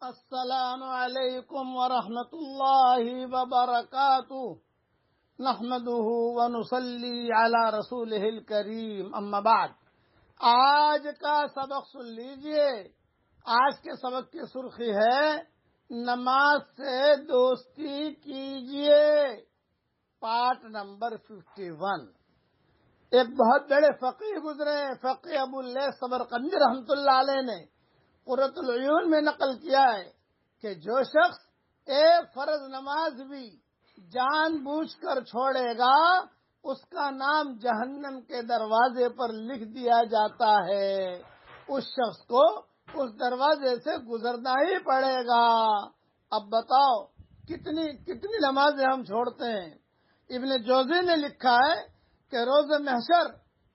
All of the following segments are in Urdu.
السلام علیکم ورحمۃ اللہ وبرکاتہ نحمده ونصلی علی رسولہ الکریم اما بعد۔ آج کا سبق سن لیجئے۔ آج کے سبق کی سرخی ہے نماز سے دوستی کیجئے، پارٹ نمبر 51۔ ایک بہت بڑے فقیہ گزرے، فقیہ ابو اللیث سمرقندی رحمۃ اللہ علیہ نے قرۃ العیون میں نقل کیا ہے کہ جو شخص ایک فرض نماز بھی جان بوجھ کر چھوڑے گا اس کا نام جہنم کے دروازے پر لکھ دیا جاتا ہے، اس شخص کو اس دروازے سے گزرنا ہی پڑے گا۔ اب بتاؤ کتنی نمازیں ہم چھوڑتے ہیں۔ ابن جوزی نے لکھا ہے کہ روز محشر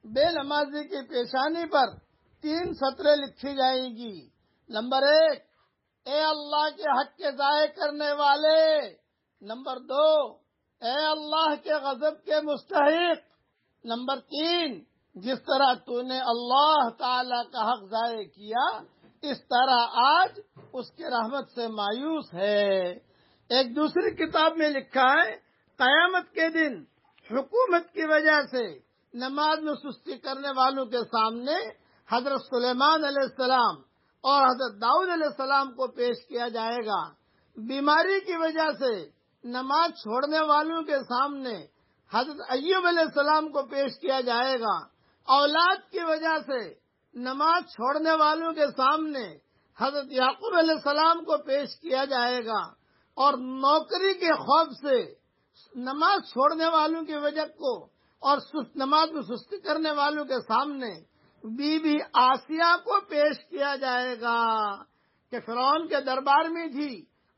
بے نمازی کی پیشانی پر 3 سطریں لکھی جائیں گی۔ نمبر 1، اے اللہ کے حق کے ضائع کرنے والے۔ نمبر 2، اے اللہ کے غضب کے مستحق۔ نمبر 3، جس طرح تو نے اللہ تعالی کا حق ضائع کیا اس طرح آج اس کی رحمت سے مایوس ہے۔ ایک دوسری کتاب میں لکھا ہے قیامت کے دن حکومت کی وجہ سے نماز میں سستی کرنے والوں کے سامنے حضرت سلیمان علیہ السلام اور حضرت داؤد علیہ السلام کو پیش کیا جائے گا۔ بیماری کی وجہ سے نماز چھوڑنے والوں کے سامنے حضرت ایوب علیہ السلام کو پیش کیا جائے گا۔ اولاد کی وجہ سے نماز چھوڑنے والوں کے سامنے حضرت یعقوب علیہ السلام کو پیش کیا جائے گا، اور نوکری کے خوف سے نماز چھوڑنے والوں کی وجہ کو اور نماز میں سستی کرنے والوں کے سامنے بی بی آسیہ کو پیش کیا جائے گا کہ فرعون کے دربار میں تھی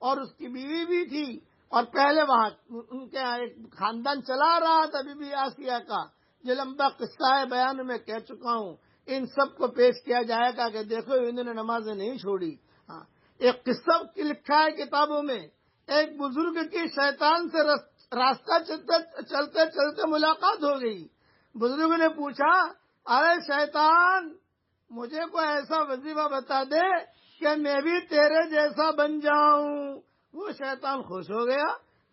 اور اس کی بیوی بھی تھی، اور پہلے وہاں ان کے ایک خاندان چلا رہا تھا بی بی آسیہ کا، جو لمبا قصہ ہے، بیان میں کہہ چکا ہوں۔ ان سب کو پیش کیا جائے گا کہ دیکھو انہوں نے نمازیں نہیں چھوڑی۔ ایک قصہ لکھا ہے کتابوں میں، ایک بزرگ کی شیطان سے راستہ چلتے چلتے ملاقات ہو گئی۔ بزرگ نے پوچھا، ارے شیطان، مجھے کوئی ایسا وظیفہ بتا دے کہ میں بھی تیرے جیسا بن جاؤں۔ وہ شیطان خوش ہو گیا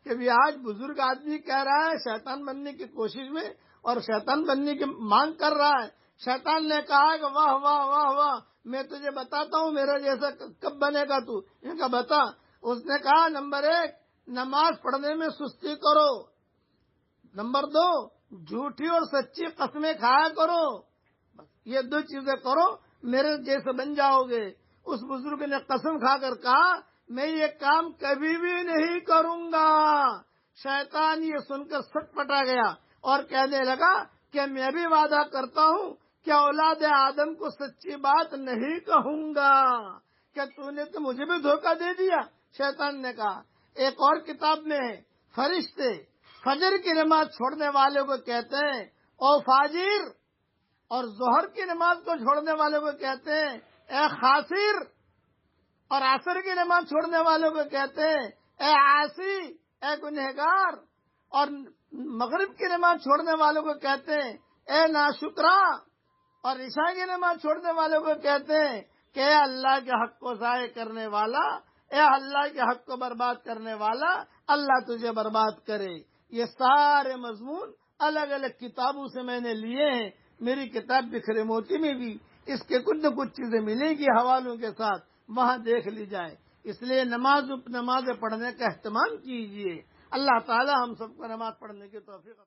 کہ بھی آج بزرگ آدمی کہہ رہا ہے شیطان بننے کی کوشش میں اور شیطان بننے کی مانگ کر رہا ہے۔ شیطان نے کہا کہ واہ واہ واہ واہ، میں تجھے بتاتا ہوں میرا جیسا کب بنے گا تو۔ ان کا بتا۔ اس نے کہا نمبر 1، نماز پڑھنے میں سستی کرو۔ نمبر 2، جھوٹی اور سچی قسمیں کھایا کرو۔ یہ 2 چیزیں کرو، میرے جیسے بن جاؤ گے۔ اس بزرگ نے قسم کھا کر کہا میں یہ کام کبھی بھی نہیں کروں گا۔ شیطان یہ سن کر سٹ پٹا گیا اور کہنے لگا کہ میں بھی وعدہ کرتا ہوں کہ اولاد آدم کو سچی بات نہیں کہوں گا۔ کہ تو نے تو مجھے بھی دھوکہ دے دیا، شیطان نے کہا۔ ایک اور کتاب میں ہے فرشتے فجر کی نماز چھوڑنے والے کو کہتے ہیں او فاجر، اور ظہر کی نماز کو چھوڑنے والے کو کہتے ہیں اے خاسر، اور عصر کی نماز چھوڑنے والوں کو کہتے ہیں اے عاصی، اے گنہگار، اور مغرب کی نماز چھوڑنے والوں کو کہتے ہیں اے ناشکرا، اور عشاء کی نماز چھوڑنے والوں کو کہتے ہیں کہ اے اللہ کے حق کو ضائع کرنے والا، اے اللہ کے حق کو برباد کرنے والا، اللہ تجھے برباد کرے۔ یہ سارے مضمون الگ الگ کتابوں سے میں نے لیے ہیں۔ میری کتاب بکھرے موتی میں بھی اس کے کچھ نہ کچھ چیزیں ملیں گی حوالوں کے ساتھ، وہاں دیکھ لی جائے۔ اس لیے نمازیں پڑھنے کا اہتمام کیجیے۔ اللہ تعالی ہم سب کو نماز پڑھنے کی توفیق